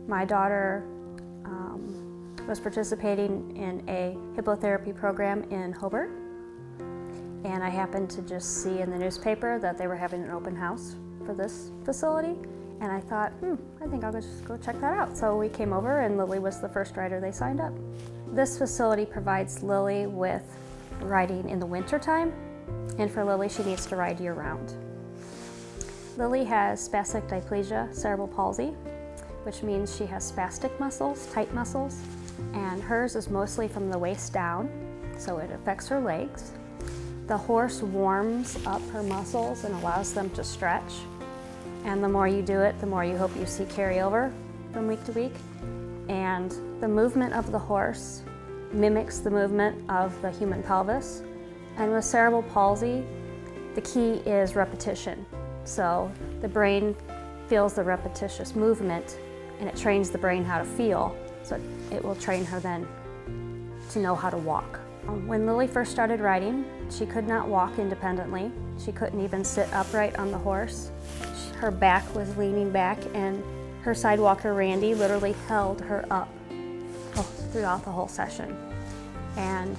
My daughter was participating in a hippotherapy program in Hobart, and I happened to just see in the newspaper that they were having an open house for this facility, and I thought, I think I'll just go check that out. So we came over, and Lily was the first rider they signed up. This facility provides Lily with riding in the winter time, and for Lily, she needs to ride year-round. Lily has spastic diplegia, cerebral palsy, which means she has spastic muscles, tight muscles, and hers is mostly from the waist down, so it affects her legs. The horse warms up her muscles and allows them to stretch, and the more you do it, the more you hope you see carryover from week to week. And the movement of the horse mimics the movement of the human pelvis. And with cerebral palsy, the key is repetition. So the brain feels the repetitious movement, and it trains the brain how to feel, so it will train her then to know how to walk. When Lily first started riding, she could not walk independently. She couldn't even sit upright on the horse. Her back was leaning back, and her sidewalker Randy literally held her up throughout the whole session. And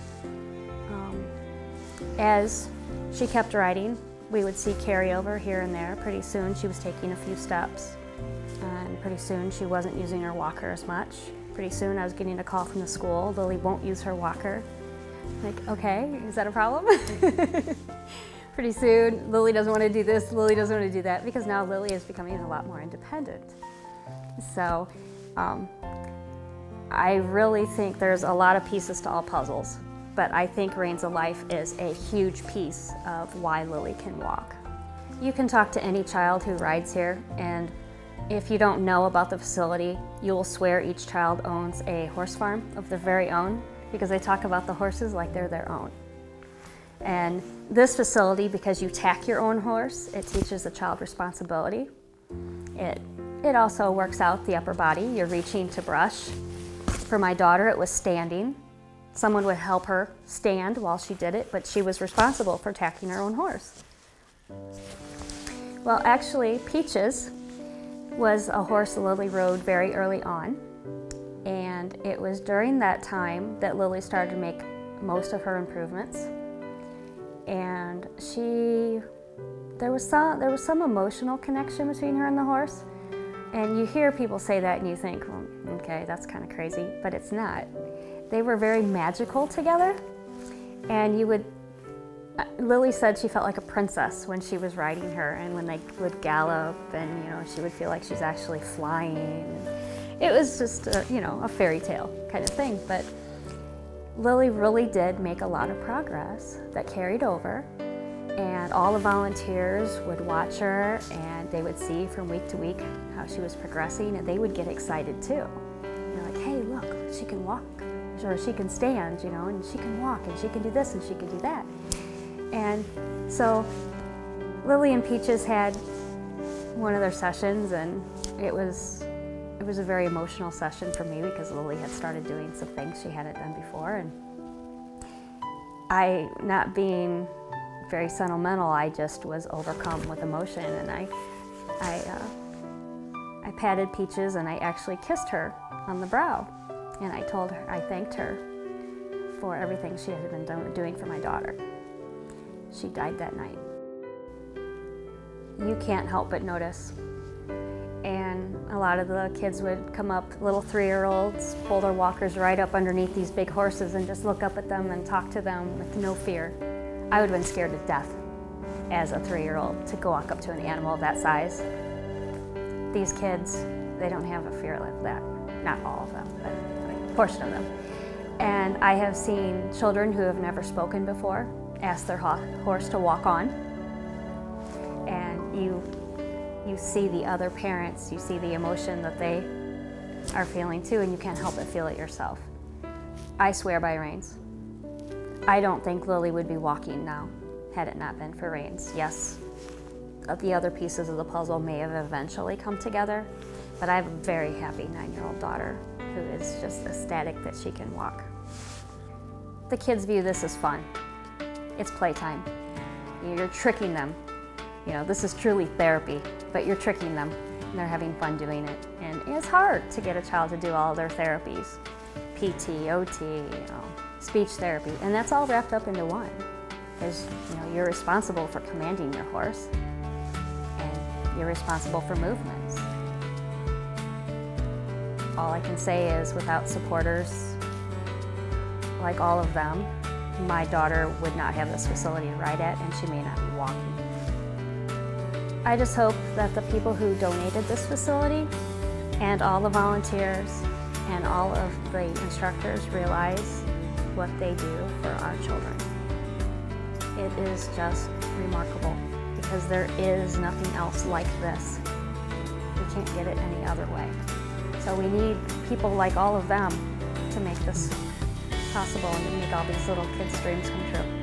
as she kept riding, we would see carryover here and there. Pretty soon she was taking a few steps, and pretty soon she wasn't using her walker as much. Pretty soon I was getting a call from the school, Lily won't use her walker. Like, okay, is that a problem? Pretty soon, Lily doesn't want to do this, Lily doesn't want to do that, because now Lily is becoming a lot more independent. So I really think there's a lot of pieces to all puzzles, but I think Reins of Life is a huge piece of why Lily can walk. You can talk to any child who rides here, and if you don't know about the facility, you'll swear each child owns a horse farm of their very own, because they talk about the horses like they're their own. And this facility, because you tack your own horse, it teaches the child responsibility. It also works out the upper body. You're reaching to brush. For my daughter, it was standing. Someone would help her stand while she did it, but she was responsible for tacking her own horse. Well, actually, Peaches was a horse Lily rode very early on, and it was during that time that Lily started to make most of her improvements. And there was some emotional connection between her and the horse. And you hear people say that and you think, well, okay, that's kind of crazy, but it's not. They were very magical together, and Lily said she felt like a princess when she was riding her, and when they would gallop, and she would feel like she's actually flying. It was just a fairy tale kind of thing, but Lily really did make a lot of progress that carried over, and all the volunteers would watch her, and they would see from week to week how she was progressing, and they would get excited too. Like, hey, look, she can walk, or she can stand, and she can walk, and she can do this, and she can do that. And so Lily and Peaches had one of their sessions, and it was a very emotional session for me, because Lily had started doing some things she hadn't done before, and I, not being very sentimental, I just was overcome with emotion, and I patted Peaches, and I actually kissed her on the brow, and I told her, I thanked her for everything she had been doing for my daughter. She died that night. You can't help but notice. And a lot of the kids would come up, little 3-year-olds, pull their walkers right up underneath these big horses and just look up at them and talk to them with no fear. I would have been scared to death as a 3-year-old to go walk up to an animal of that size. These kids, they don't have a fear like that. Not all of them, but a portion of them. And I have seen children who have never spoken before ask their horse to walk on. And you see the other parents, you see the emotion that they are feeling too, and you can't help but feel it yourself. I swear by Reins. I don't think Lily would be walking now had it not been for Reins. Yes, the other pieces of the puzzle may have eventually come together, but I have a very happy 9-year-old daughter who is just ecstatic that she can walk. The kids view this as fun. It's playtime. You're tricking them. This is truly therapy, but you're tricking them. and they're having fun doing it. And it's hard to get a child to do all their therapies, PT, OT, speech therapy, and that's all wrapped up into one. Because you're responsible for commanding your horse, and you're responsible for movements. All I can say is, without supporters like all of them, my daughter would not have this facility to ride at, and she may not be walking. I just hope that the people who donated this facility and all the volunteers and all of the instructors realize what they do for our children. It is just remarkable, because there is nothing else like this. We can't get it any other way. So we need people like all of them to make this possible and to make all these little kids' dreams come true.